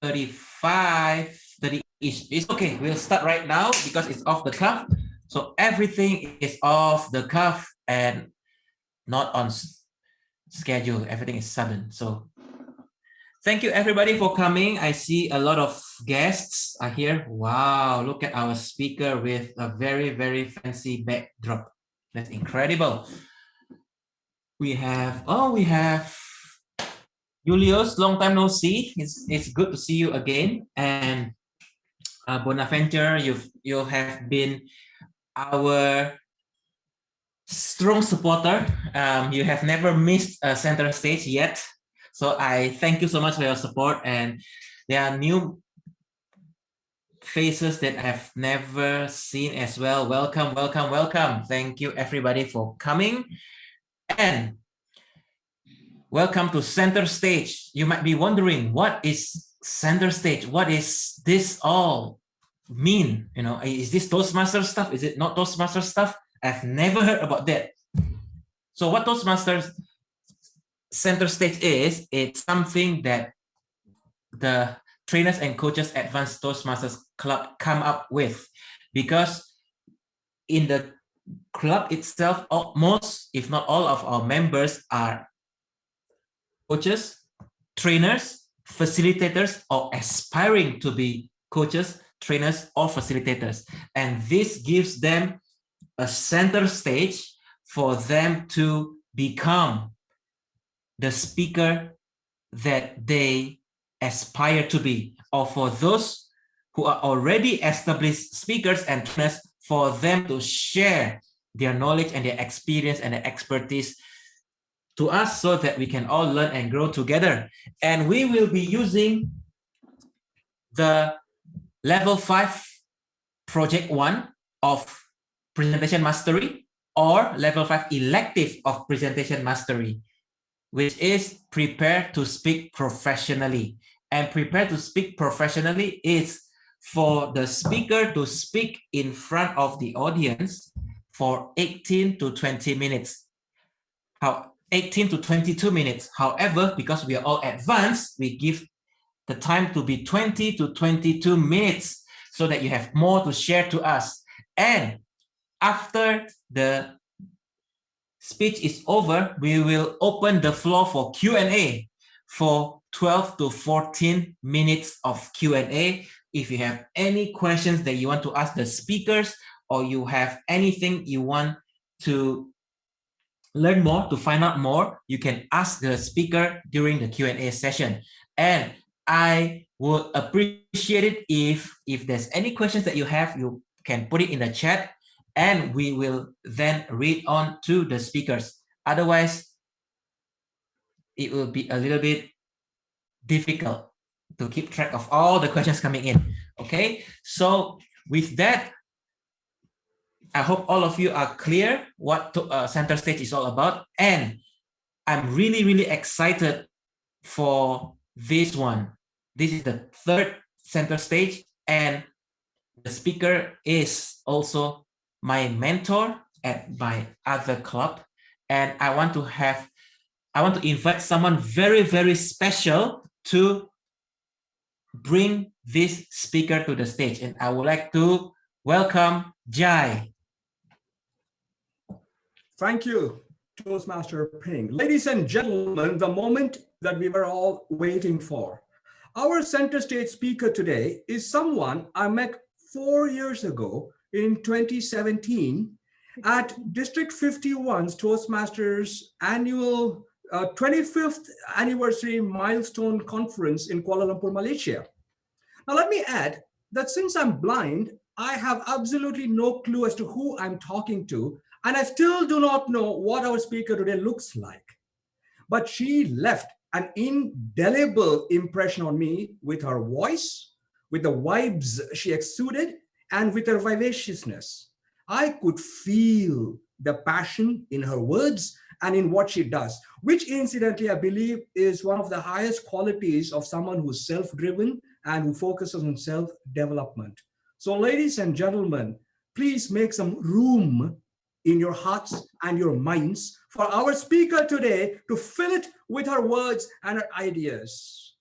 35, 30-ish. It's okay. We'll start right now because it's off the cuff. So everything is off the cuff and not on schedule. Everything is sudden. So thank you everybody for coming. I see a lot of guests are here. Wow, look at our speaker with a very, very fancy backdrop. That's incredible. We have Julius, long time no see. It's good to see you again. And Bonaventure, you have been our strong supporter. You have never missed a center stage yet. So I thank you so much for your support. And there are new faces that I've never seen as well. Welcome, welcome, welcome. Thank you everybody for coming. And welcome to center stage. You might be wondering, what is center stage? What is this all mean? You know, is this Toastmaster stuff? Is it not Toastmaster stuff? I've never heard about that. So what Toastmasters center stage is, it's something that the trainers and coaches advanced Toastmasters club come up with, because in the club itself, most, if not all of our members are coaches, trainers, facilitators, or aspiring to be coaches, trainers, or facilitators. And this gives them a center stage for them to become the speaker that they aspire to be, or for those who are already established speakers and trainers, for them to share their knowledge and their experience and their expertise to us so that we can all learn and grow together. And we will be using the level 5 project 1 of presentation mastery, or level 5 elective of presentation mastery, which is prepare to speak professionally. And prepare to speak professionally is for the speaker to speak in front of the audience for 18 to 20 minutes. How 18 to 22 minutes. However, because we are all advanced, we give the time to be 20 to 22 minutes so that you have more to share to us. And after the speech is over, we will open the floor for Q&A for 12 to 14 minutes of Q&A. If you have any questions that you want to ask the speakers, or you have anything you want to learn more, to find out more, you can ask the speaker during the Q&A session. And I would appreciate it if there's any questions that you have, you can put it in the chat, and we will then read on to the speakers. Otherwise, it will be a little bit difficult to keep track of all the questions coming in. Okay, so with that, I hope all of you are clear what center stage is all about. And I'm really, really excited for this one. This is the third center stage, and the speaker is also my mentor at my other club. And I want to invite someone very, very special to bring this speaker to the stage. And I would like to welcome Jai. Thank you, Toastmaster Ping. Ladies and gentlemen, the moment that we were all waiting for. Our center stage speaker today is someone I met 4 years ago in 2017 at District 51's Toastmasters annual 25th anniversary milestone conference in Kuala Lumpur, Malaysia. Now, let me add that since I'm blind, I have absolutely no clue as to who I'm talking to, and I still do not know what our speaker today looks like. But she left an indelible impression on me with her voice, with the vibes she exuded, and with her vivaciousness. I could feel the passion in her words and in what she does, which incidentally I believe is one of the highest qualities of someone who's self-driven and who focuses on self-development. So ladies and gentlemen, please make some room in your hearts and your minds for our speaker today to fill it with her words and her ideas.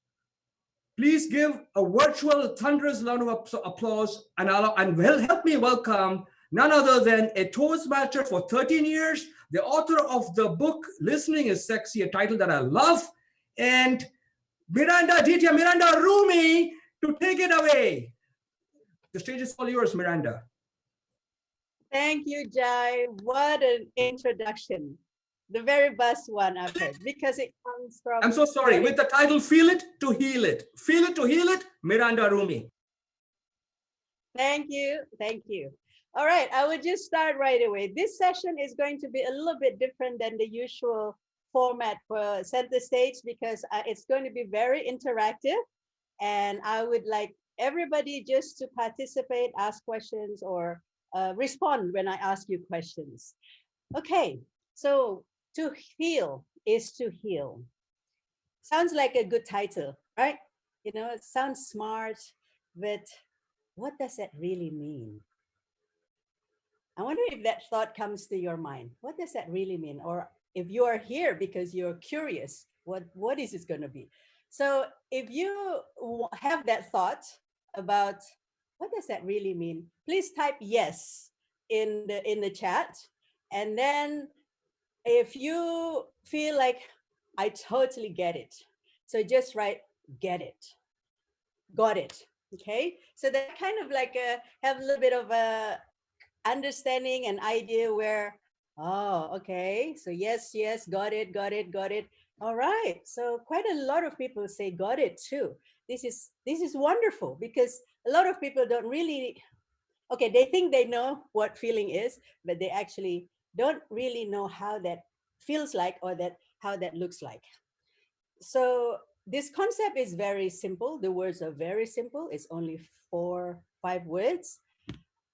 Please give a virtual thunderous round of applause and will help me welcome none other than a Toastmaster for 13 years, the author of the book Listening is Sexy, a title that I love, and Miranda, DTM, Miranda Rumi, to take it away. The stage is all yours, Miranda. Thank you, Jai. What an introduction. The very best one I've heard, because it comes from... I'm so sorry. With the title, Feel It to Heal It. Feel It to Heal It, Miranda Rumi. Thank you. Thank you. All right, I will just start right away. This session is going to be a little bit different than the usual format for Center Stage, because it's going to be very interactive. And I would like everybody just to participate, ask questions, or respond when I ask you questions. Okay, so to heal is to heal. Sounds like a good title, right? You know, it sounds smart, but what does that really mean? I wonder if that thought comes to your mind. What does that really mean? Or if you are here because you're curious, what is it going to be? So if you have that thought about what does that really mean, please type yes in the chat. And then if you feel like I totally get it, so just write get it, got it. Okay, so that kind of like have a little bit of a understanding and idea where, oh, okay, so yes, got it, got it, got it. All right, so quite a lot of people say got it too. This is wonderful, because a lot of people don't really, okay, they think they know what feeling is, but they actually don't really know how that feels like, or that how that looks like. So this concept is very simple. The words are very simple. It's only 4-5 words,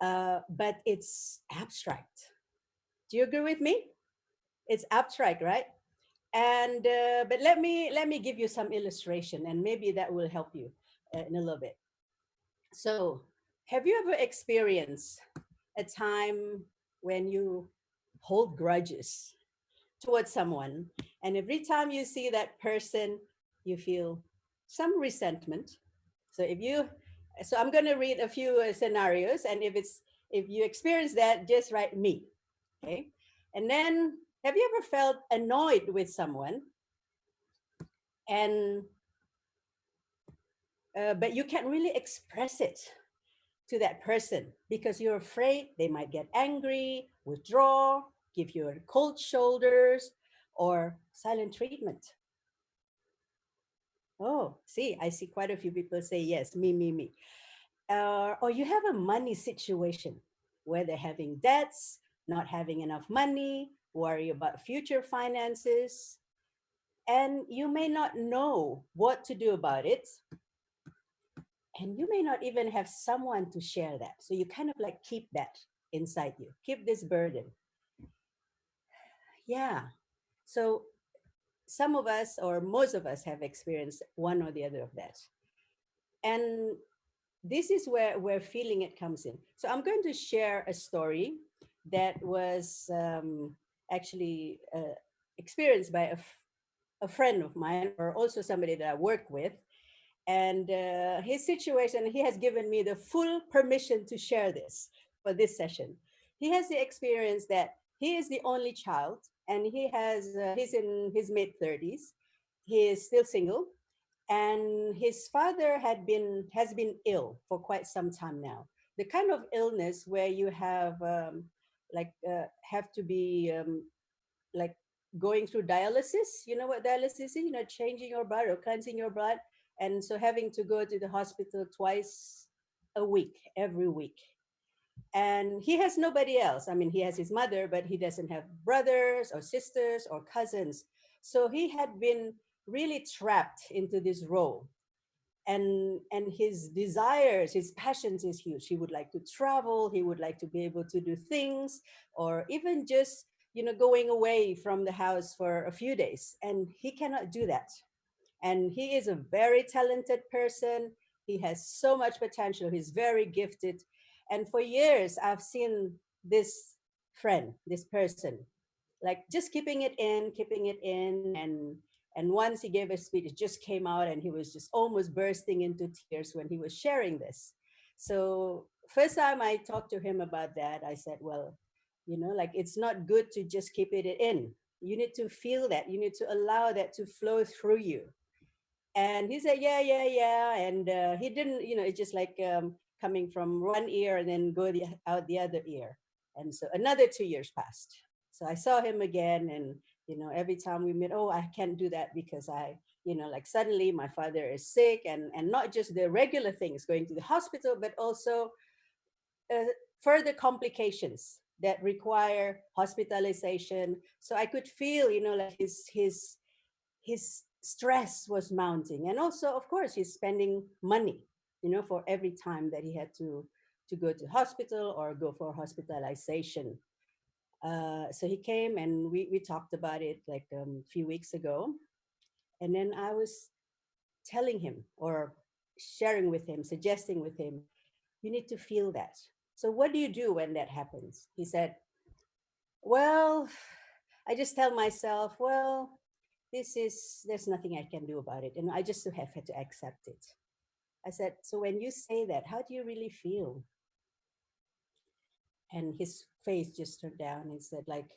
but it's abstract. Do you agree with me? It's abstract, right? And but let me give you some illustration, and maybe that will help you in a little bit. So, have you ever experienced a time when you hold grudges towards someone, and every time you see that person, you feel some resentment? So I'm going to read a few scenarios, and if you experience that, just write me, okay? And then, have you ever felt annoyed with someone, and but you can't really express it to that person because you're afraid they might get angry, withdraw, give you a cold shoulders, or silent treatment? Oh, see, I see quite a few people say yes, me. Or you have a money situation where they're having debts, not having enough money, worry about future finances, and you may not know what to do about it. And you may not even have someone to share that. So you kind of like keep that inside you, keep this burden. Yeah. So some of us, or most of us, have experienced one or the other of that. And this is where feeling it comes in. So I'm going to share a story that was actually experienced by a friend of mine, or also somebody that I work with. And his situation, he has given me the full permission to share this for this session. He has the experience that he is the only child, and he's in his mid-30s. He is still single, and his father has been ill for quite some time now. The kind of illness where you have have to be like going through dialysis. You know what dialysis is? You know, changing your blood or cleansing your blood, and so having to go to the hospital twice a week, every week. And he has nobody else. I mean, he has his mother, but he doesn't have brothers or sisters or cousins. So he had been really trapped into this role. And his desires, his passions is huge. He would like to travel. He would like to be able to do things, or even just, you know, going away from the house for a few days. And he cannot do that. And he is a very talented person. He has so much potential. He's very gifted. And for years, I've seen this friend, this person, like just keeping it in, And once he gave a speech, it just came out and he was just almost bursting into tears when he was sharing this. So first time I talked to him about that, I said, well, like it's not good to just keep it in. You need to feel that. You need to allow that to flow through you. And he said, yeah, yeah, yeah. And he didn't, it's just like coming from one ear and then out the other ear. And so another 2 years passed. So I saw him again. And, every time we met, oh, I can't do that because like suddenly my father is sick, and not just the regular things, going to the hospital, but also further complications that require hospitalization. So I could feel, like his stress was mounting, and also of course he's spending money for every time that he had to go to hospital or go for hospitalization. So he came and we talked about it like a few weeks ago, and then I was telling him or sharing with him, suggesting with him, you need to feel that. So what do you do when that happens? He said, well, I just tell myself, well, there's nothing I can do about it. And I just have had to accept it. I said, so when you say that, how do you really feel? And his face just turned down and said, like,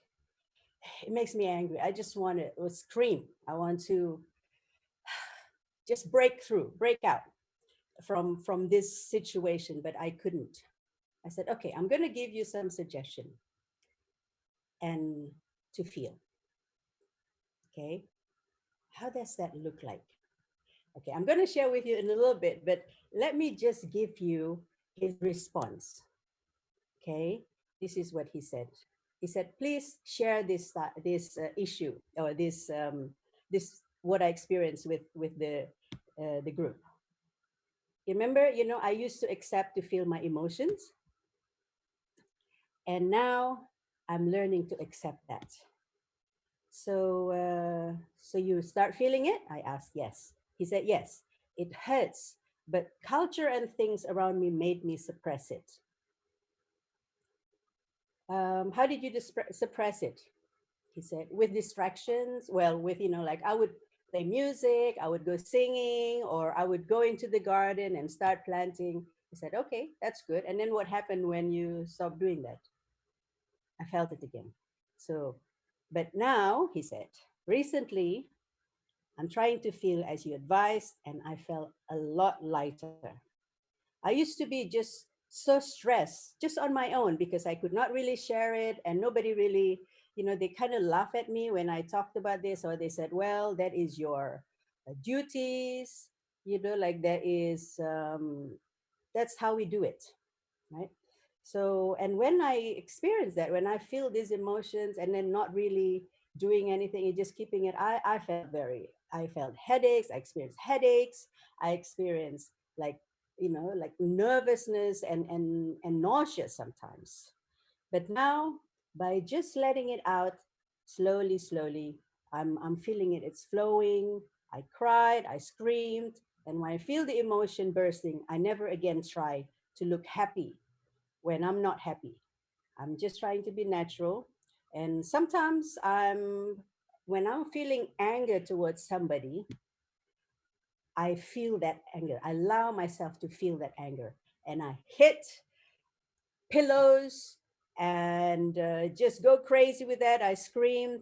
it makes me angry. I just want to scream. I want to just break out from this situation, but I couldn't. I said, okay, I'm going to give you some suggestion and to feel. Okay. How does that look like? Okay, I'm going to share with you in a little bit, but let me just give you his response. Okay, this is what he said. He said, "Please share this issue or this what I experienced with the group. Remember, I used to accept to feel my emotions, and now I'm learning to accept that. So you start feeling it?" I asked. Yes. He said, yes, it hurts, but culture and things around me made me suppress it. How did you suppress it? He said, with distractions. Well, with, like I would play music, I would go singing, or I would go into the garden and start planting. He said, okay, that's good. And then what happened when you stopped doing that? I felt it again. So, but now, he said, recently, I'm trying to feel as you advised, and I felt a lot lighter. I used to be just so stressed, just on my own, because I could not really share it, and nobody really, they kind of laugh at me when I talked about this, or they said, well, that is your duties, like that's how we do it, right? So, and when I experience that, when I feel these emotions and then not really doing anything and just keeping it, I felt headaches, I experienced headaches, I experienced like, like nervousness and nausea sometimes. But now, by just letting it out slowly, I'm feeling it, it's flowing. I cried, I screamed, and when I feel the emotion bursting, I never again try to look happy when I'm not happy. I'm just trying to be natural. And sometimes when I'm feeling anger towards somebody, I feel that anger. I allow myself to feel that anger. And I hit pillows and just go crazy with that. I screamed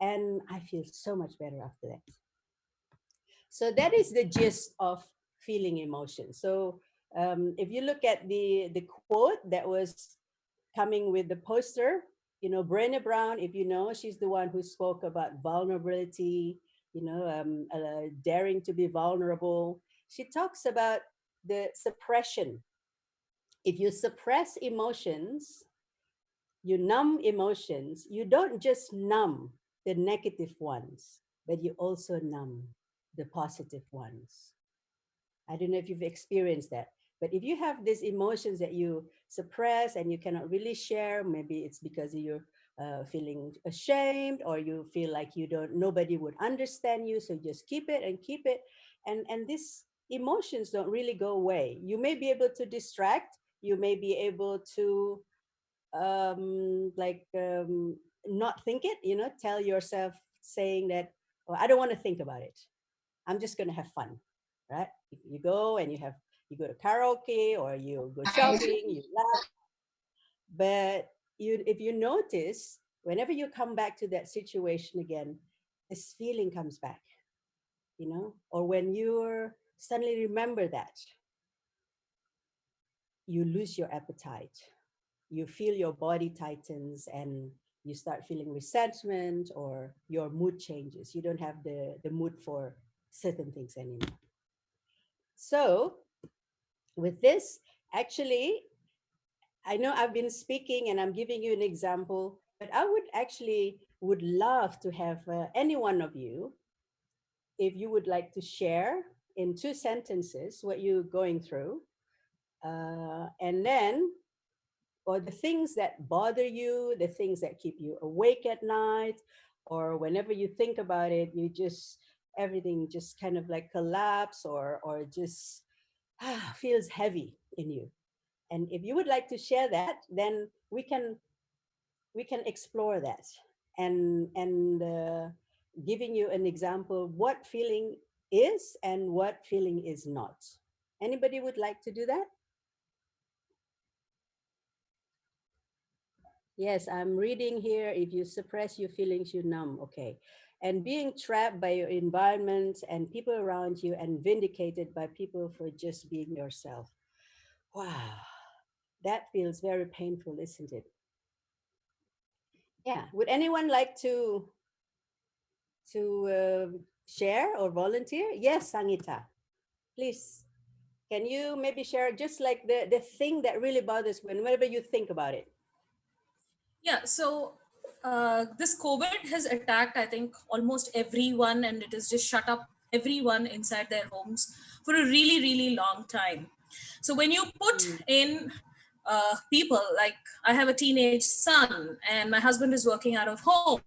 and I feel so much better after that. So that is the gist of feeling emotion. So if you look at the quote that was coming with the poster, Brene Brown, if you know, she's the one who spoke about vulnerability, daring to be vulnerable. She talks about the suppression. If you suppress emotions, you numb emotions, you don't just numb the negative ones, but you also numb the positive ones. I don't know if you've experienced that, but if you have these emotions that you suppress and you cannot really share, maybe it's because you're feeling ashamed, or you feel like nobody would understand you, so just keep it and keep it, and these emotions don't really go away. You may be able to distract, you may be able to not think it, tell yourself, saying that, or I don't want to think about it. I'm just going to have fun, right? You go and you go to karaoke or you go shopping, you laugh. But if you notice, whenever you come back to that situation again, this feeling comes back, or when you suddenly remember that, you lose your appetite. You feel your body tightens and you start feeling resentment or your mood changes. You don't have the mood for certain things anymore. So with this, actually, I know I've been speaking and I'm giving you an example, but I would love to have any one of you, if you would like to share in 2 sentences what you're going through, and then, or the things that bother you, the things that keep you awake at night, or whenever you think about it, everything just kind of like collapse or just feels heavy in you. And if you would like to share that, then we can explore that and giving you an example what feeling is and what feeling is not. Anybody would like to do that? Yes, I'm reading here. If you suppress your feelings, you numb. Okay. And being trapped by your environment and people around you and vindicated by people for just being yourself. Wow. That feels very painful, isn't it? Yeah. Would anyone like to share or volunteer? Yes, Sangita. Please. Can you maybe share just like the thing that really bothers whenever you think about it? Yeah, so this COVID has attacked, I think, almost everyone, and it has just shut up everyone inside their homes for a really, really long time. So when you put in people, like I have a teenage son, and my husband is working out of home,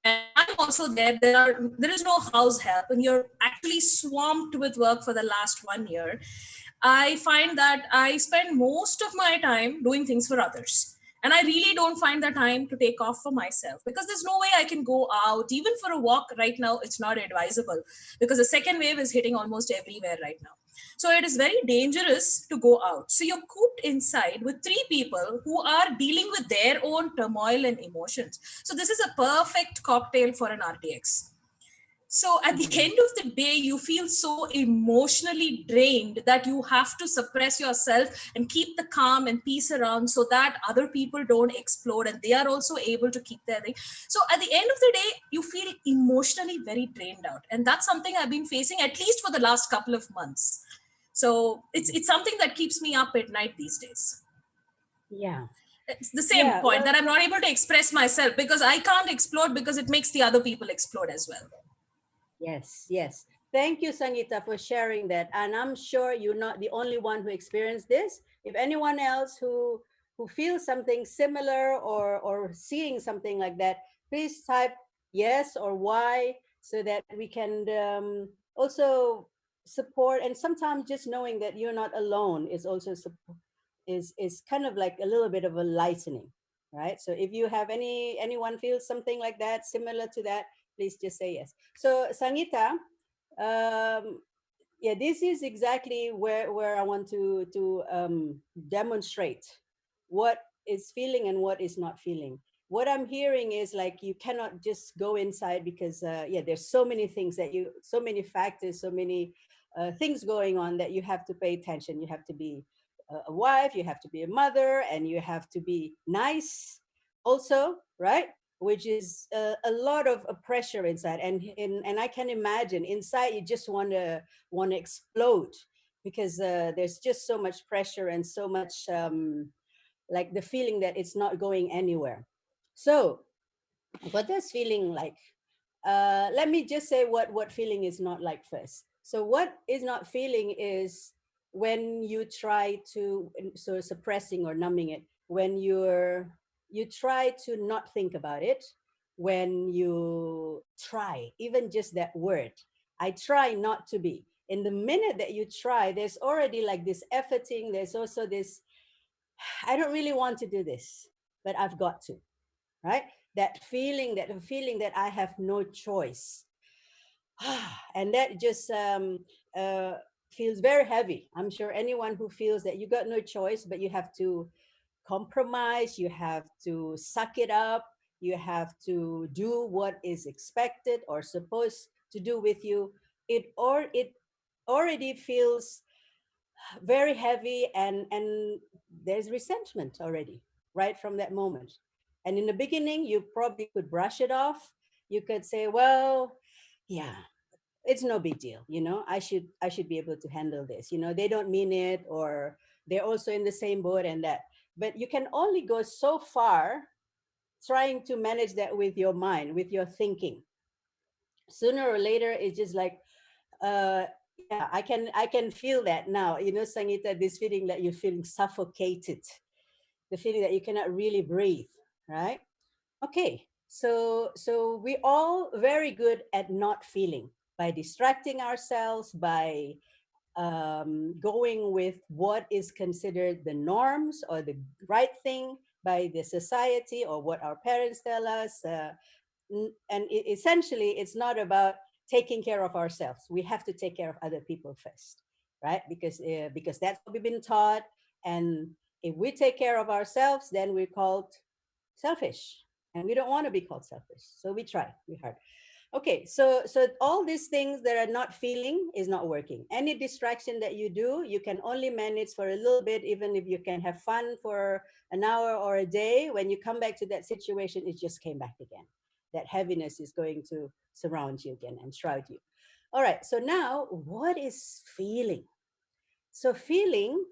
and I'm also there. There is no house help, and you're actually swamped with work for the last 1 year. I find that I spend most of my time doing things for others. And I really don't find the time to take off for myself because there's no way I can go out. Even for a walk right now, it's not advisable because the second wave is hitting almost everywhere right now. So it is very dangerous to go out. So you're cooped inside with 3 people who are dealing with their own turmoil and emotions. So this is a perfect cocktail for an RTX. So at the end of the day, you feel so emotionally drained that you have to suppress yourself and keep the calm and peace around so that other people don't explode and they are also able to keep their thing. So at the end of the day, you feel emotionally very drained out. And that's something I've been facing at least for the last couple of months. So it's something that keeps me up at night these days. Yeah. It's the same Yeah, point well, that I'm not able to express myself because I can't explode because it makes the other people explode as well. yes, yes. Thank you, Sangita, for sharing that. And I'm sure you're not the only one who experienced this. If anyone else who feels something similar or seeing something like that, please type yes or why so that we can also support. And sometimes just knowing that you're not alone is also is kind of like a little bit of a lightening, right? So if you have anyone feels something like that, similar to that, please just say yes. So Sangita, yeah, this is exactly where I want to demonstrate what is feeling and what is not feeling. What I'm hearing is like you cannot just go inside because yeah, there's so many things so many factors, so many things going on that you have to pay attention. You have to be a wife, you have to be a mother, and you have to be nice also, right? Which is a lot of pressure inside, and I can imagine inside you just want to explode because there's just so much pressure and so much like the feeling that it's not going anywhere. So what does feeling like? Let me just say what feeling is not like first. So what is not feeling is when you try to, so suppressing or numbing it, when you try to not think about it, when you try, even just that word, I try not to be. In the minute that you try, there's already like this efforting, there's also this, I don't really want to do this, but I've got to, right? that feeling that I have no choice. And that just feels very heavy. I'm sure anyone who feels that you got no choice, but you have to compromise, you have to suck it up, you have to do what is expected or supposed to do with you, it already feels very heavy, and there's resentment already right from that moment. And in the beginning you probably could brush it off. You could say, well, yeah, it's no big deal, I should be able to handle this, they don't mean it, or they're also in the same boat and that. But you can only go so far trying to manage that with your mind, with your thinking. Sooner or later it's just like, yeah, I can feel that now, Sangeeta, this feeling that you're feeling suffocated, the feeling that you cannot really breathe, right? Okay, so we all very good at not feeling, by distracting ourselves, by going with what is considered the norms or the right thing by the society or what our parents tell us. And essentially, it's not about taking care of ourselves. We have to take care of other people first, right? Because that's what we've been taught. And if we take care of ourselves, then we're called selfish, and we don't want to be called selfish. So we hard. Okay, so all these things that are not feeling is not working. Any distraction that you do, you can only manage for a little bit, even if you can have fun for an hour or a day. When you come back to that situation, it just came back again. That heaviness is going to surround you again and shroud you. All right, so now what is feeling? So feeling,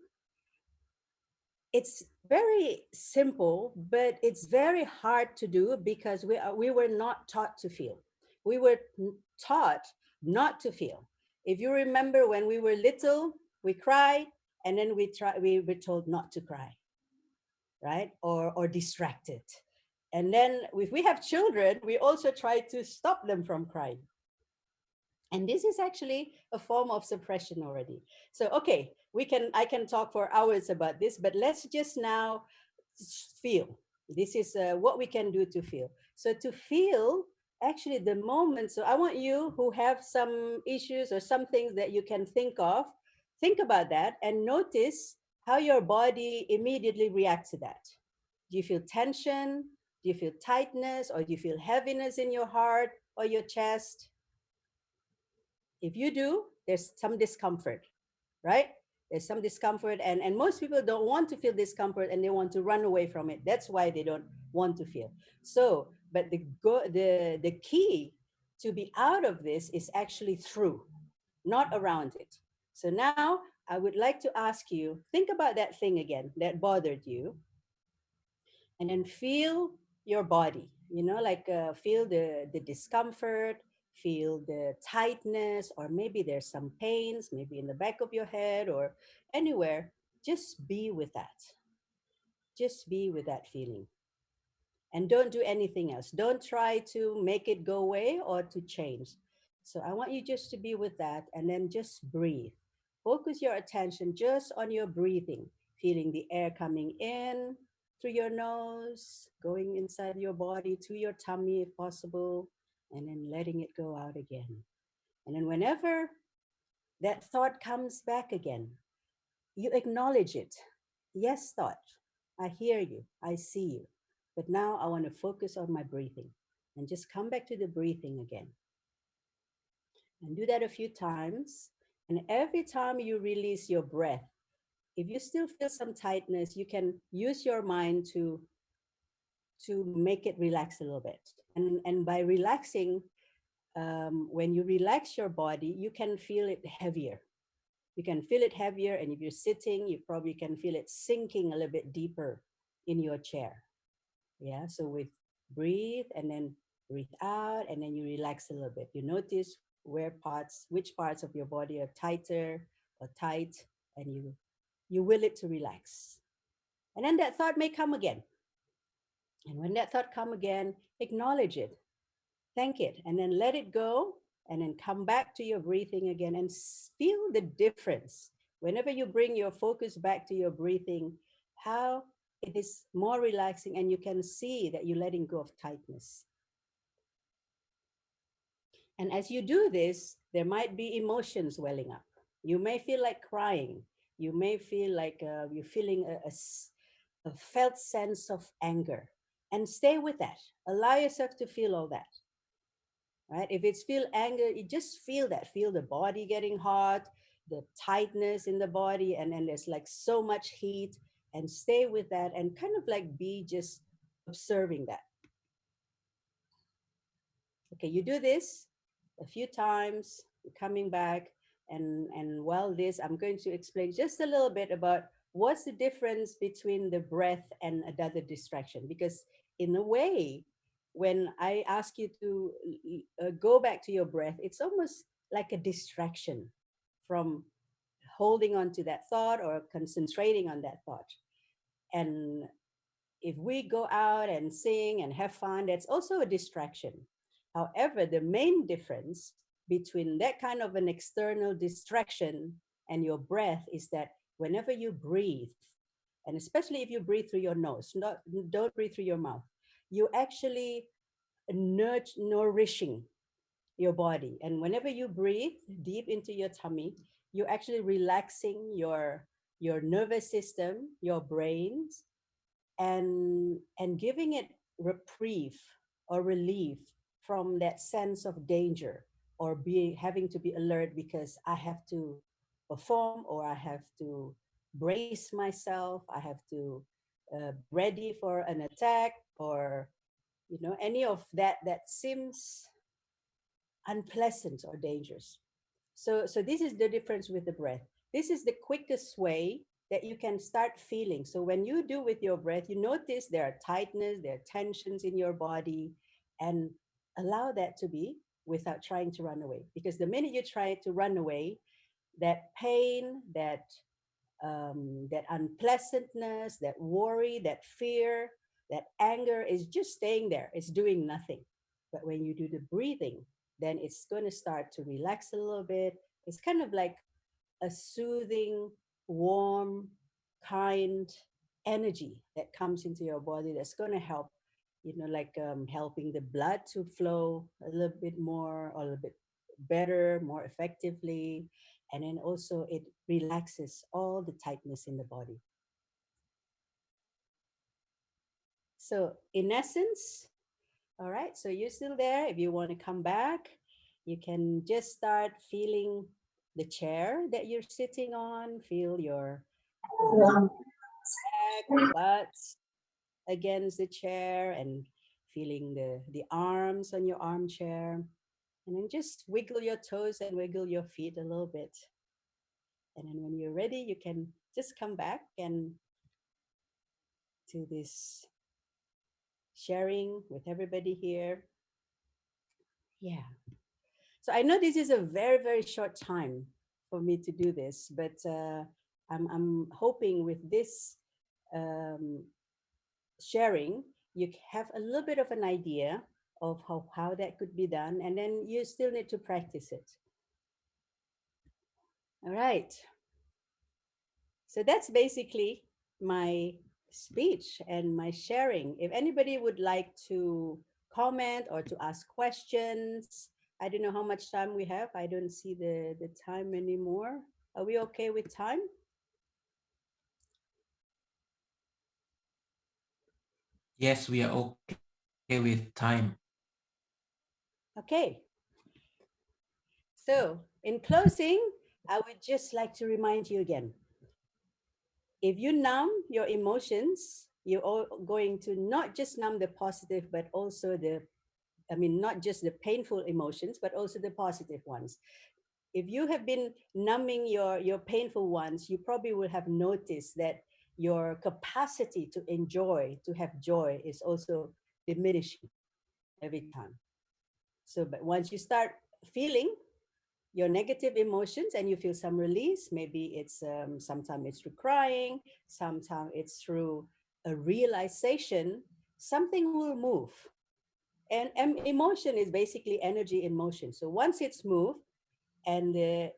it's very simple, but it's very hard to do because we were not taught to feel. We were taught not to feel. If you remember, when we were little, we cried, and then we were told not to cry, right? Or distracted. And then if we have children, we also try to stop them from crying. And this is actually a form of suppression already. So, okay, I can talk for hours about this, but let's just now feel. This is what we can do to feel. So to feel, actually the moment, so I want you who have some issues or some things that you can think of, think about that and notice how your body immediately reacts to that. Do you feel tension? Do you feel tightness? Or do you feel heaviness in your heart or your chest? If you do, there's some discomfort, right? There's some discomfort, and most people don't want to feel discomfort, and they want to run away from it. That's why they don't want to feel. So, but the key to be out of this is actually through, not around it. So now I would like to ask you, think about that thing again that bothered you, and then feel your body, like feel the discomfort, feel the tightness, or maybe there's some pains, maybe in the back of your head or anywhere. Just be with that. Just be with that feeling. And don't do anything else. Don't try to make it go away or to change. So I want you just to be with that and then just breathe. Focus your attention just on your breathing, feeling the air coming in through your nose, going inside your body to your tummy if possible, and then letting it go out again. And then whenever that thought comes back again, you acknowledge it. Yes, thought, I hear you, I see you. But now I want to focus on my breathing and just come back to the breathing again. And do that a few times. And every time you release your breath, if you still feel some tightness, you can use your mind to make it relax a little bit. And by relaxing, when you relax your body, you can feel it heavier. You can feel it heavier. And if you're sitting, you probably can feel it sinking a little bit deeper in your chair. Yeah, so with breathe and then breathe out, and then you relax a little bit. You notice which parts of your body are tighter or tight, and you will it to relax. And then that thought may come again. And when that thought come again, acknowledge it, thank it, and then let it go, and then come back to your breathing again and feel the difference. Whenever you bring your focus back to your breathing, how it it is more relaxing, and you can see that you're letting go of tightness. And as you do this, there might be emotions welling up. You may feel like crying. You may feel like you're feeling a felt sense of anger. And stay with that. Allow yourself to feel all that. Right? If it's feel anger, you just feel that. Feel the body getting hot, the tightness in the body, and then there's like so much heat. And stay with that and kind of like be just observing that. Okay, you do this a few times, coming back, and while this, I'm going to explain just a little bit about what's the difference between the breath and another distraction. Because in a way, when I ask you to go back to your breath, it's almost like a distraction from holding on to that thought or concentrating on that thought. And if we go out and sing and have fun, that's also a distraction. However, the main difference between that kind of an external distraction and your breath is that whenever you breathe, and especially if you breathe through your nose, don't breathe through your mouth, you actually nourishing your body. And whenever you breathe deep into your tummy, you're actually relaxing your nervous system, your brains, and giving it reprieve or relief from that sense of danger or having to be alert because I have to perform or I have to brace myself, I have to be ready for an attack, or any of that seems unpleasant or dangerous. So this is the difference with the breath. This is the quickest way that you can start feeling. So when you do with your breath, you notice there are tightness, there are tensions in your body, and allow that to be without trying to run away. Because the minute you try to run away, that pain, that unpleasantness, that worry, that fear, that anger is just staying there. It's doing nothing. But when you do the breathing, then it's going to start to relax a little bit. It's kind of like a soothing, warm, kind energy that comes into your body that's going to help, like helping the blood to flow a little bit more, or a little bit better, more effectively. And then also it relaxes all the tightness in the body. So in essence, all right, so you're still there. If you want to come back, you can just start feeling the chair that you're sitting on, feel your back, butt against the chair, and feeling the arms on your armchair. And then just wiggle your toes and wiggle your feet a little bit. And then when you're ready, you can just come back and to this sharing with everybody here. Yeah. So I know this is a very, very short time for me to do this, but I'm hoping with this sharing, you have a little bit of an idea of how that could be done, and then you still need to practice it. All right. So that's basically my speech and my sharing. If anybody would like to comment or to ask questions, I don't know how much time we have. I don't see the time anymore. Are we okay with time? Yes, we are okay with time. Okay. So in closing, I would just like to remind you again. If you numb your emotions, you're going to not just numb the positive, but also not just the painful emotions, but also the positive ones. If you have been numbing your painful ones, you probably will have noticed that your capacity to enjoy, to have joy, is also diminishing every time. So, but once you start feeling your negative emotions and you feel some release, maybe it's sometimes it's through crying, sometimes it's through a realization, something will move. And emotion is basically energy in motion. So once it's moved and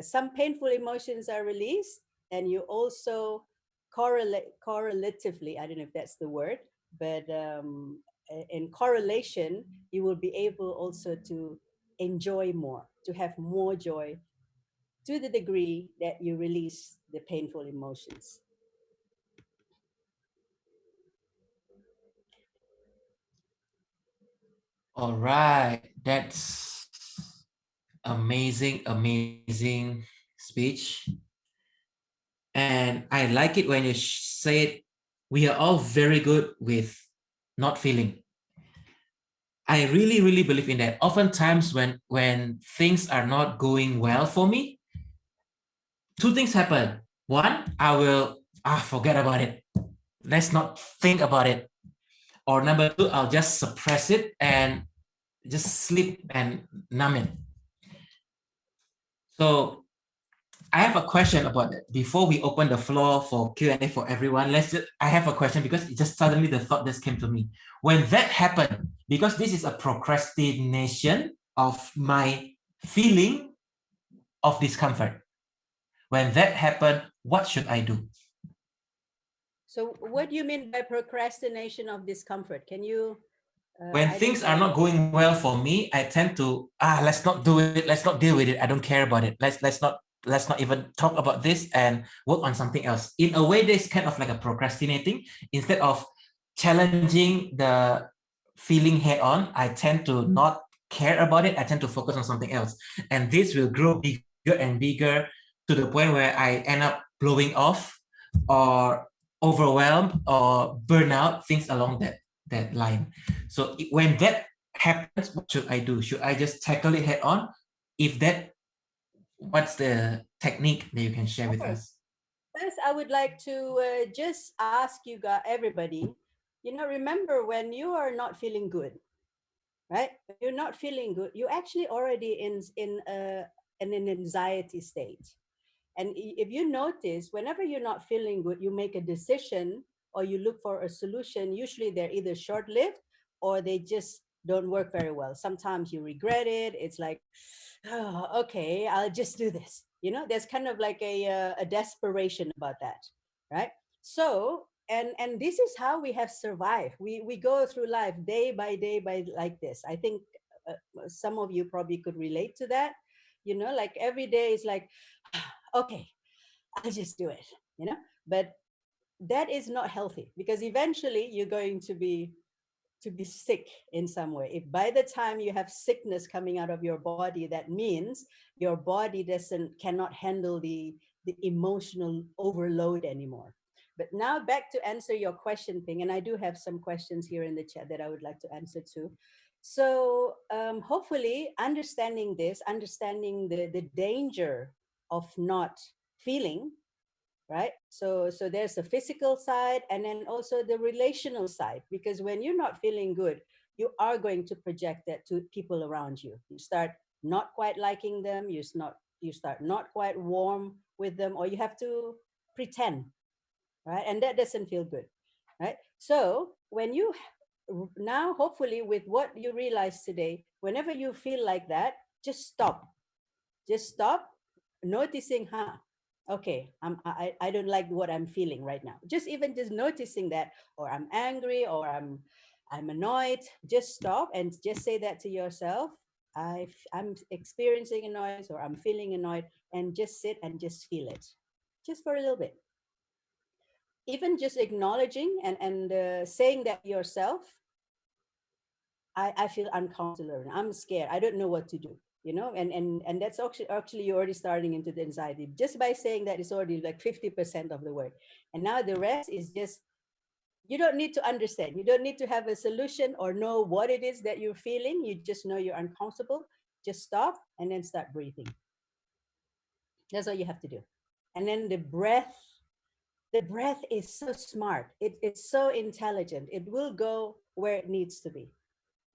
some painful emotions are released, and you also correlatively, I don't know if that's the word, but in correlation, you will be able also to enjoy more, to have more joy to the degree that you release the painful emotions. All right, that's amazing speech. And I like it when you said we are all very good with not feeling. I really believe in that. Oftentimes when things are not going well for me, two things happen. One, I will forget about it. Let's not think about it. Or number two, I'll just suppress it and just sleep and numb it. So I have a question about that. Before we open the floor for Q&A for everyone, I have a question because it just suddenly the thought just came to me. When that happened, because this is a procrastination of my feeling of discomfort. When that happened, what should I do? So what do you mean by procrastination of discomfort? Can you When I things didn't are not going well for me, I tend to let's not do it, let's not deal with it. I don't care about it. Let's not even talk about this and work on something else. In a way, there's kind of like a procrastinating. Instead of challenging the feeling head on, I tend to not care about it. I tend to focus on something else. And this will grow bigger and bigger to the point where I end up blowing off or overwhelmed or burn out, things along that line. So when that happens, what should I do? Should I just tackle it head on? If that, what's the technique that you can share with us? First, I would like to just ask you guys, everybody, remember when you are not feeling good, right? When you're not feeling good, you actually already in an anxiety state. And if you notice, whenever you're not feeling good, you make a decision or you look for a solution. Usually they're either short-lived or they just don't work very well. Sometimes you regret it. It's like, oh, okay, I'll just do this. There's kind of like a desperation about that, right? So, and this is how we have survived. We go through life day by like this. I think some of you probably could relate to that. Like every day is like, okay, I'll just do it. But that is not healthy because eventually you're going to be sick in some way. If by the time you have sickness coming out of your body, that means your body cannot handle the emotional overload anymore. But now back to answer your question thing, and I do have some questions here in the chat that I would like to answer to. So hopefully understanding the danger of not feeling, right? So there's the physical side and then also the relational side, because when you're not feeling good, you are going to project that to people around you. You start not quite liking them, you start not quite warm with them, or you have to pretend, right? And that doesn't feel good, right? So when you now, hopefully with what you realize today, whenever you feel like that, just stop noticing, okay, I don't like what I'm feeling right now. Just noticing that, or I'm angry, or I'm annoyed. Just stop and just say that to yourself. I'm experiencing annoyance, or I'm feeling annoyed, and just sit and just feel it, just for a little bit. Even just acknowledging and saying that yourself, I feel uncomfortable. I'm scared. I don't know what to do. And that's actually you're already starting into the anxiety. Just by saying that, it's already like 50% of the work. And now the rest is just, you don't need to understand. You don't need to have a solution or know what it is that you're feeling. You just know you're uncomfortable. Just stop and then start breathing. That's all you have to do. And then the breath is so smart. It's so intelligent. It will go where it needs to be.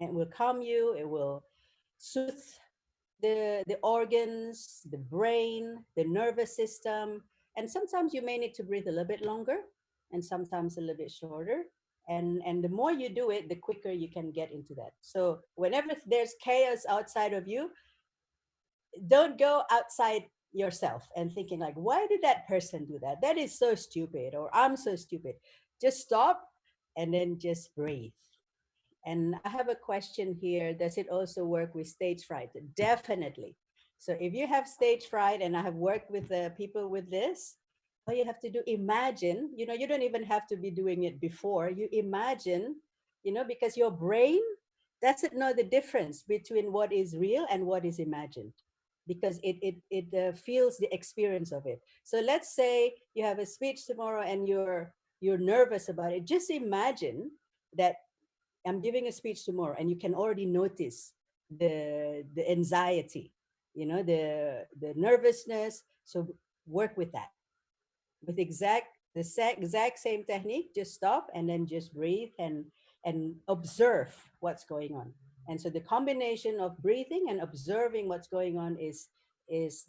And it will calm you. It will soothe the organs, the brain, the nervous system. And sometimes you may need to breathe a little bit longer and sometimes a little bit shorter. And the more you do it, the quicker you can get into that. So whenever there's chaos outside of you, don't go outside yourself and thinking like, why did that person do that? That is so stupid, or I'm so stupid. Just stop and then just breathe. And I have a question here. Does it also work with stage fright? Definitely. So if you have stage fright, and I have worked with people with this, all you have to do, imagine, you don't even have to be doing it before. You imagine, because your brain doesn't know the difference between what is real and what is imagined, because it feels the experience of it. So let's say you have a speech tomorrow and you're nervous about it. Just imagine that I'm giving a speech tomorrow, and you can already notice the anxiety, the nervousness. So work with that, with exact same technique. Just stop and then just breathe and observe what's going on. And so the combination of breathing and observing what's going on is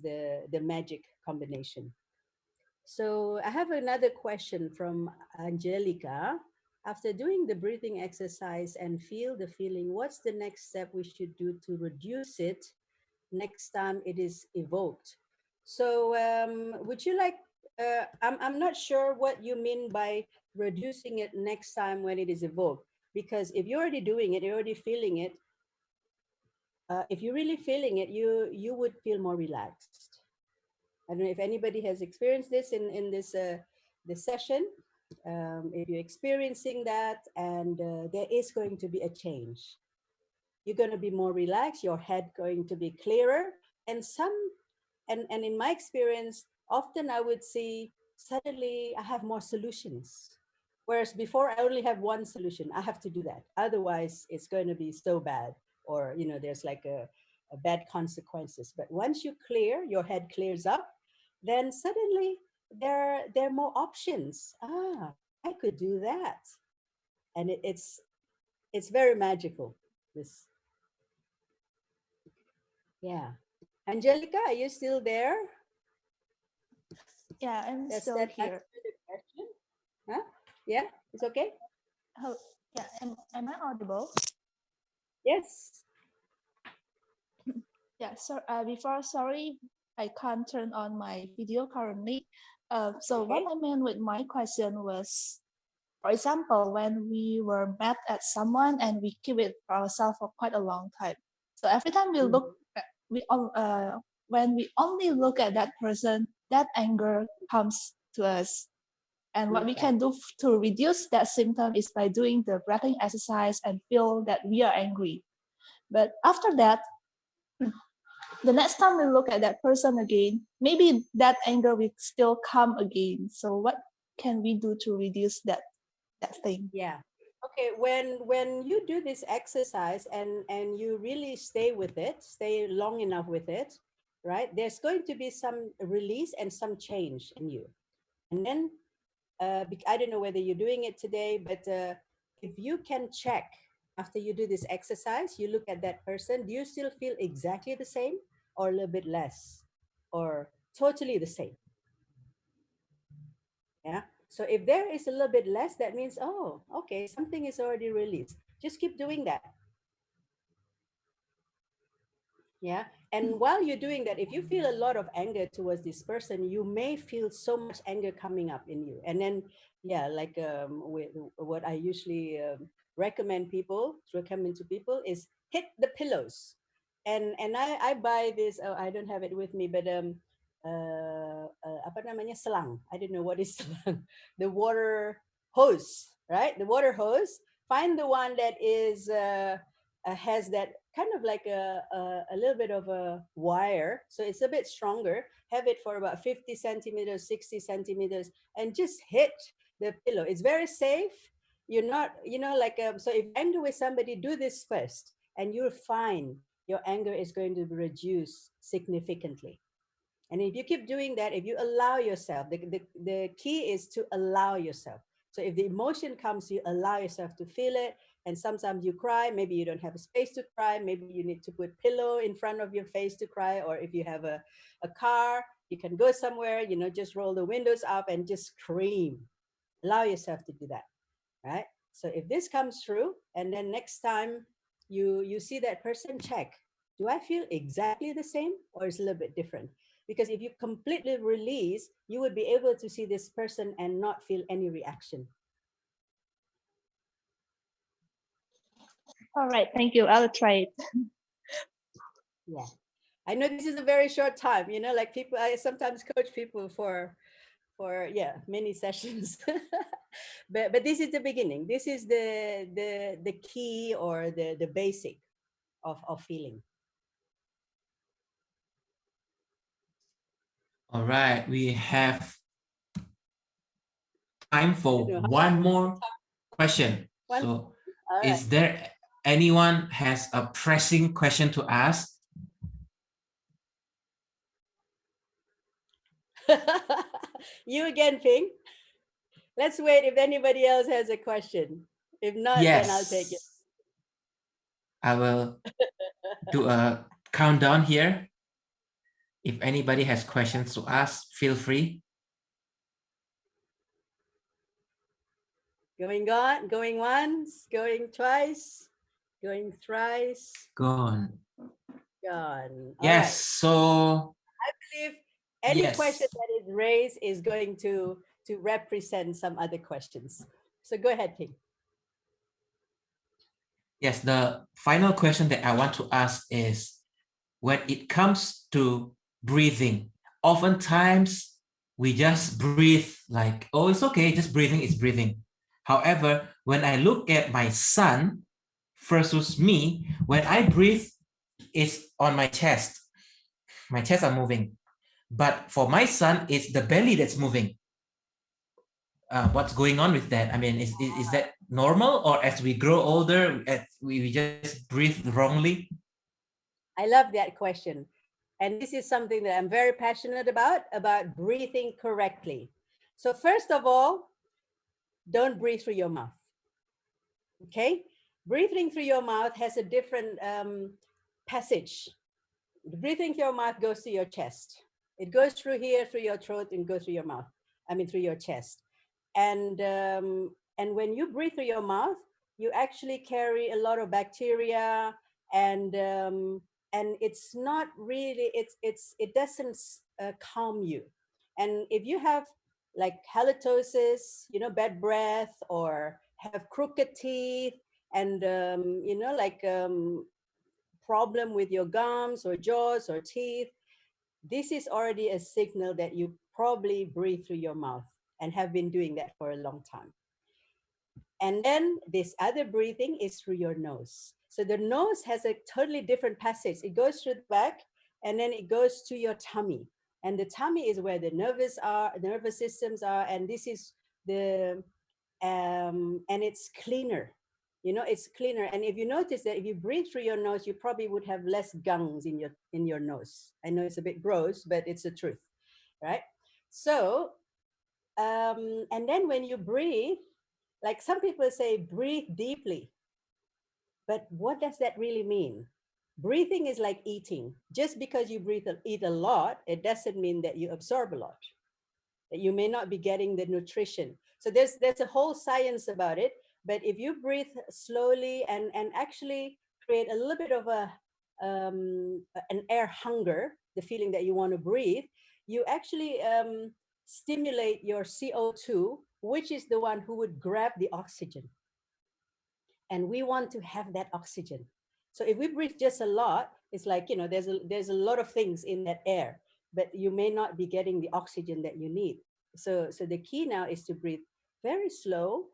the magic combination. So I have another question from Angelica. After doing the breathing exercise and feel the feeling, what's the next step we should do to reduce it next time it is evoked? So would you like, I'm not sure what you mean by reducing it next time when it is evoked, because if you're already doing it, you're already feeling it. If you're really feeling it, you would feel more relaxed. I don't know if anybody has experienced this in this session. If you're experiencing that, and there is going to be a change, you're going to be more relaxed, your head going to be clearer, and and in my experience, often I would see suddenly I have more solutions. Whereas before I only have one solution. I have to do that. Otherwise, it's going to be so bad, or there's like a bad consequences. But once you clear, your head clears up, then suddenly there are more options. I could do that, and it's very magical. This, yeah. Angelica, are you still there? Yeah, I'm Does still that here. answer the question? Huh? Yeah, it's okay. Oh, yeah, am I audible? Yes. Yeah, so sorry, I can't turn on my video currently. So Okay. what I meant with my question was, for example, when we were mad at someone and we keep it for ourselves for quite a long time. So every time we look, when we only look at that person, that anger comes to us. And what we can do to reduce that symptom is by doing the breathing exercise and feel that we are angry. But after that, the next time we look at that person again, maybe that anger will still come again. So what can we do to reduce that thing? Yeah. Okay. When you do this exercise and you really stay with it, stay long enough with it, right? There's going to be some release and some change in you. And then I don't know whether you're doing it today, but if you can check after you do this exercise, you look at that person, do you still feel exactly the same, or a little bit less, or totally the same? Yeah. So if there is a little bit less, that means, oh, okay, something is already released. Just keep doing that. Yeah. And while you're doing that, if you feel a lot of anger towards this person, you may feel so much anger coming up in you. And then, yeah, like with what I usually recommend to people is hit the pillows. And I buy this, I don't have it with me, but apa namanya, selang. I don't know what is selang. The water hose, right? The water hose. Find the one that is has that kind of like a little bit of a wire, so it's a bit stronger. Have it for about 50 centimeters, 60 centimeters, and just hit the pillow. It's very safe. You're not, like, so if you're angry with somebody, do this first, and you'll find your anger is going to be reduced significantly. And if you keep doing that, if you allow yourself, the key is to allow yourself. So if the emotion comes, you allow yourself to feel it. And sometimes you cry, maybe you don't have a space to cry. Maybe you need to put pillow in front of your face to cry. Or if you have a car, you can go somewhere, just roll the windows up and just scream. Allow yourself to do that, right? So if this comes through, and then next time you see that person, check, do I feel exactly the same, or is it a little bit different? Because if you completely release, you would be able to see this person and not feel any reaction. All right, thank you. I'll try it. Yeah. I know this is a very short time, you know, like people, I sometimes coach people for yeah, many sessions. but this is the beginning. This is the key, or the basic of feeling. All right, we have time for You know, one more question. one, So all right. is there anyone has a pressing question to ask? You again, Ping. Let's wait if anybody else has a question. If not, then I'll take it. Yes. I will do a countdown here. If anybody has questions to ask, feel free. Going once, going twice, going thrice, Gone. gone. All Yes, right. so I believe any yes. question that is raised is going to represent some other questions. So go ahead, Ping. Yes, the final question that I want to ask is, when it comes to breathing, oftentimes we just breathe like, oh, it's okay, just breathing is breathing. However, when I look at my son versus me, when I breathe, it's on my chest. My chest are moving. But for my son, it's the belly that's moving. What's going on with that? I mean, is that normal, or as we grow older, we just breathe wrongly? I love that question. And this is something that I'm very passionate about breathing correctly. So first of all, don't breathe through your mouth. Okay? Breathing through your mouth has a different passage. Breathing through your mouth goes to your chest. It goes through here, through your throat, and goes through your mouth. I mean, through your chest. And when you breathe through your mouth, you actually carry a lot of bacteria, and it's not really, it doesn't calm you. And if you have like halitosis, you know, bad breath, or have crooked teeth, and you know, like problem with your gums or jaws or teeth, this is already a signal that you probably breathe through your mouth and have been doing that for a long time. And then this other breathing is through your nose. So the nose has a totally different passage. It goes through the back, and then it goes to your tummy. And the tummy is where the nervous systems are, and this is the and it's cleaner. You know, it's cleaner. And if you notice that if you breathe through your nose, you probably would have less gungs in your nose. I know it's a bit gross, but it's the truth, right? So and then when you breathe, like some people say, breathe deeply. But what does that really mean? Breathing is like eating. Just because you eat a lot, it doesn't mean that you absorb a lot. That you may not be getting the nutrition. So there's a whole science about it. But if you breathe slowly and actually create a little bit of an air hunger, the feeling that you want to breathe, you actually stimulate your CO2, which is the one who would grab the oxygen. And we want to have that oxygen. So if we breathe just a lot, it's like, you know, there's a lot of things in that air, but you may not be getting the oxygen that you need. So the key now is to breathe very slow,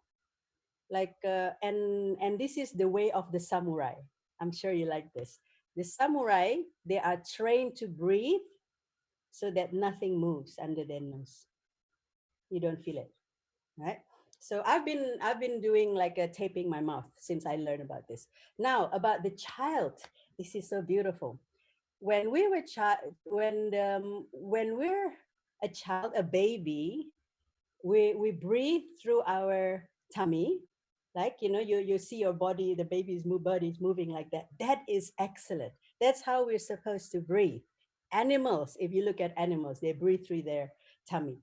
like and this is the way of the samurai. I'm sure you like this. The samurai, they are trained to breathe so that nothing moves under their nose. You don't feel it, right? So I've been doing like a taping my mouth since I learned about this. Now about the child, this is so beautiful. When we were when we're a child, a baby, we breathe through our tummy, like, you know, you see your body, the baby's body is moving like that. That is excellent. That's how we're supposed to breathe. Animals, if you look at animals, they breathe through their tummy.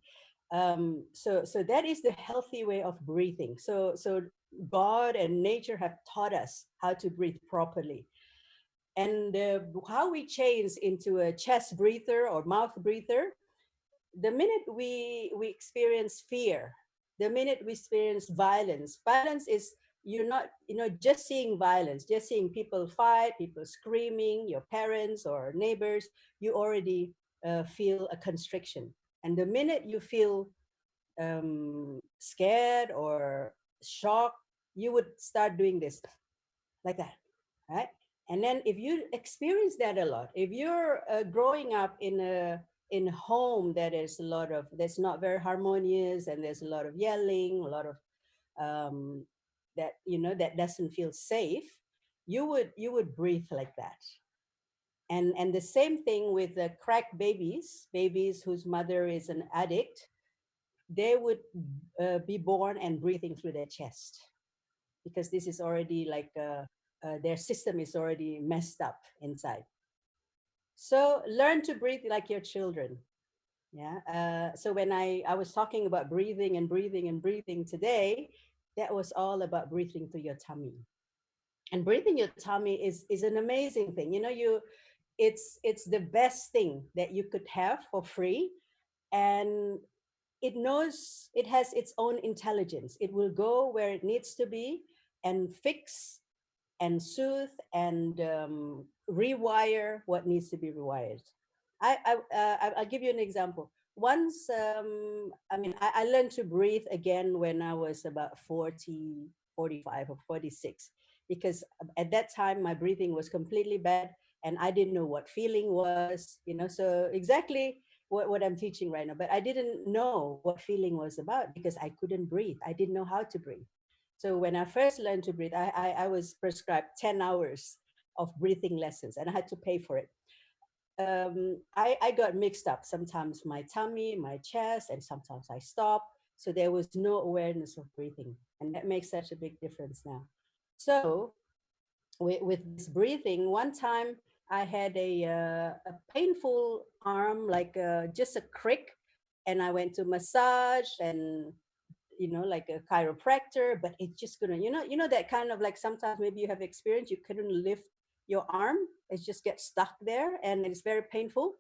So that is the healthy way of breathing. So God and nature have taught us how to breathe properly. And how we change into a chest breather or mouth breather, the minute we experience fear, the minute we experience violence, violence is, you're not, just seeing violence, just seeing people fight, people screaming, your parents or neighbors, you already feel a constriction. And the minute you feel scared or shocked, you would start doing this like that, right? And then if you experience that a lot, if you're growing up in a home that is a lot of, that's not very harmonious, and there's a lot of yelling, a lot of that, that doesn't feel safe, you would breathe like that. And the same thing with the crack babies whose mother is an addict, they would be born and breathing through their chest, because this is already like their system is already messed up inside. So learn to breathe like your children. Yeah. So when I was talking about breathing and breathing and breathing today, that was all about breathing through your tummy. And breathing your tummy is an amazing thing. It's the best thing that you could have for free. And it knows, it has its own intelligence. It will go where it needs to be and fix and soothe and rewire what needs to be rewired. I'll give you an example. Once, I learned to breathe again when I was about 40, 45 or 46, because at that time my breathing was completely bad and I didn't know what feeling was, so exactly what I'm teaching right now. But I didn't know what feeling was about because I couldn't breathe. I didn't know how to breathe. So when I first learned to breathe, I was prescribed 10 hours of breathing lessons and I had to pay for it. I got mixed up, sometimes my tummy, my chest, and sometimes I stopped. So there was no awareness of breathing. And that makes such a big difference now. So with this breathing, one time I had a painful arm, like just a crick. And I went to massage and like a chiropractor, but it's just gonna, that kind of like, sometimes maybe you have experience, you couldn't lift your arm, it just gets stuck there and it's very painful.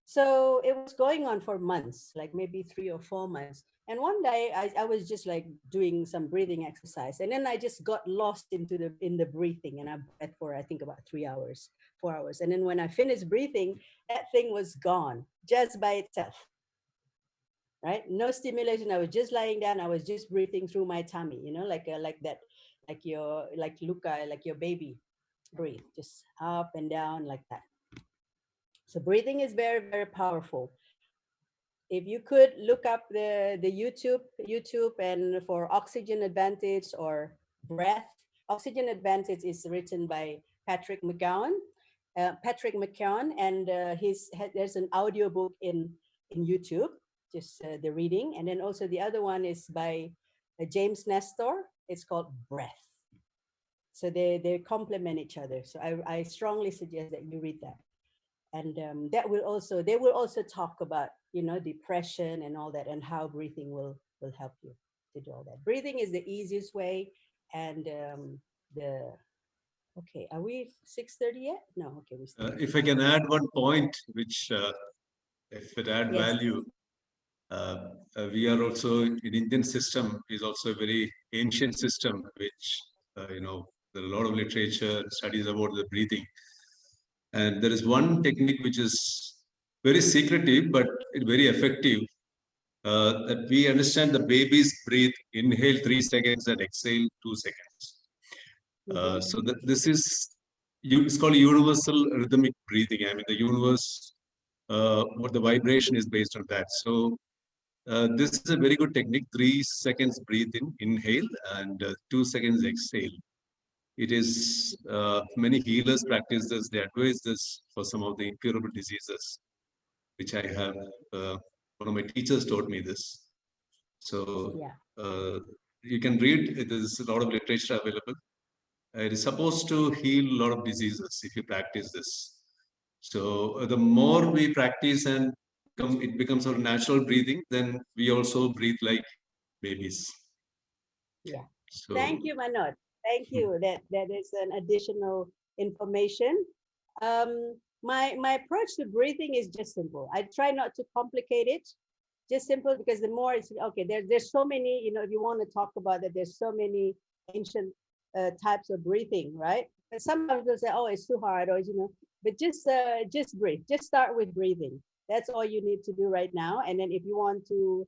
So it was going on for months, like maybe 3 or 4 months. And one day I was just like doing some breathing exercise, and then I just got lost in the breathing, and I breathed for I think about 3 hours, 4 hours. And then when I finished breathing, that thing was gone just by itself. Right? No stimulation. I was just lying down. I was just breathing through my tummy, like that, like Luca, like your baby breathe, just up and down like that. So breathing is very, very powerful. If you could look up the YouTube and for Oxygen Advantage or Breath. Oxygen Advantage is written by Patrick McGowan. And there's an audio book in YouTube, just the reading. And then also the other one is by James Nestor. It's called Breath. So they complement each other. So I strongly suggest that you read that. And they will also talk about, depression and all that, and how breathing will help you to do all that. Breathing is the easiest way. And okay, are we 6:30 yet? No, okay. If I can add one point, which if it add Yes. value, we are also in Indian system is also a very ancient system, which there are a lot of literature studies about the breathing. And there is one technique which is very secretive but very effective. That we understand the babies breathe, inhale 3 seconds and exhale 2 seconds. So that this is it's called universal rhythmic breathing. I mean, the universe, what the vibration is based on that. So this is a very good technique. 3 seconds breathe in, inhale, and 2 seconds exhale. It is many healers practice this. They advise this for some of the incurable diseases, which I have. One of my teachers taught me this. So you can read. There's a lot of literature available. It is supposed to heal a lot of diseases if you practice this. So the more we practice and it becomes our natural breathing, then we also breathe like babies. Yeah. So thank you, Manoj. Thank you. That is an additional information. My approach to breathing is just simple. I try not to complicate it, just simple, because the more it's okay, there's so many, you know, if you want to talk about that, there's so many ancient types of breathing, right? But sometimes they'll say, oh, it's too hard, or you know, but just breathe. Just start with breathing. That's all you need to do right now. And then if you want to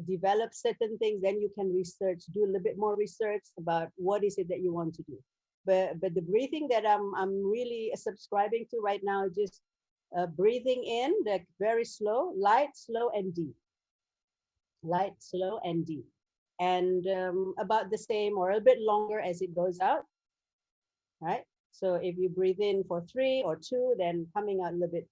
develop certain things, then you can research, do a little bit more research about what is it that you want to do. But the breathing that I'm really subscribing to right now is just breathing in, like very slow, light, slow, and deep. Light, slow, and deep. And about the same or a bit longer as it goes out, right? So if you breathe in for 3 or 2, then coming out a little bit,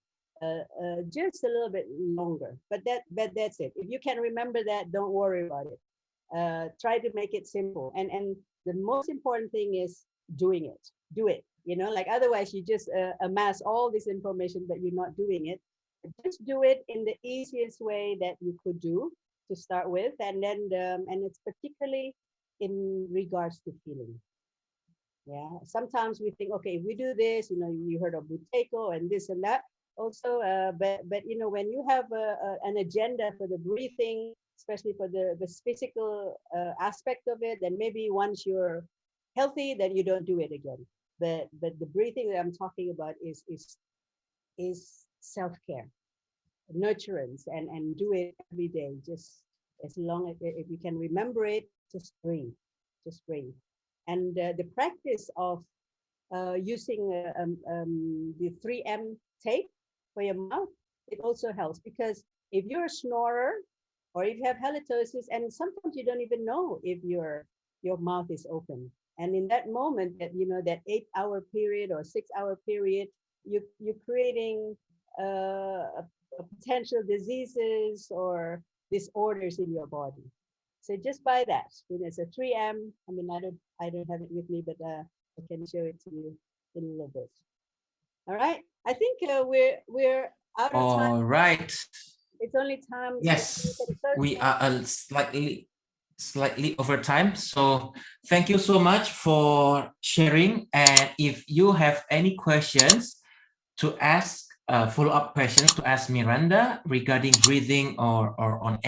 just a little bit longer. But that's it. If you can remember that, don't worry about it. Try to make it simple. And the most important thing is doing it. Do it. You know, like otherwise you just amass all this information, but you're not doing it. Just do it in the easiest way that you could do to start with, and then and it's particularly in regards to feeling. Yeah, sometimes we think, okay, if we do this, you know, you heard of Buteyko and this and that also, but you know, when you have an agenda for the breathing, especially for the physical aspect of it, then maybe once you're healthy, then you don't do it again. But the breathing that I'm talking about is self-care, nurturance, and do it every day. Just as long as if you can remember it, just breathe. And the practice of using the 3M tape for your mouth, it also helps, because if you're a snorer or if you have halitosis, and sometimes you don't even know if your mouth is open. And in that moment, that you know, that 8-hour period or 6-hour period, you're creating potential diseases or disorders in your body. So just by that, you know, it's a 3M. I mean, I don't have it with me, but I can show it to you in a little bit. All right. I think we're out of time. All right. It's only time. Yes, we are slightly over time. So thank you so much for sharing. And if you have any questions to ask, follow-up questions to ask Miranda regarding breathing or on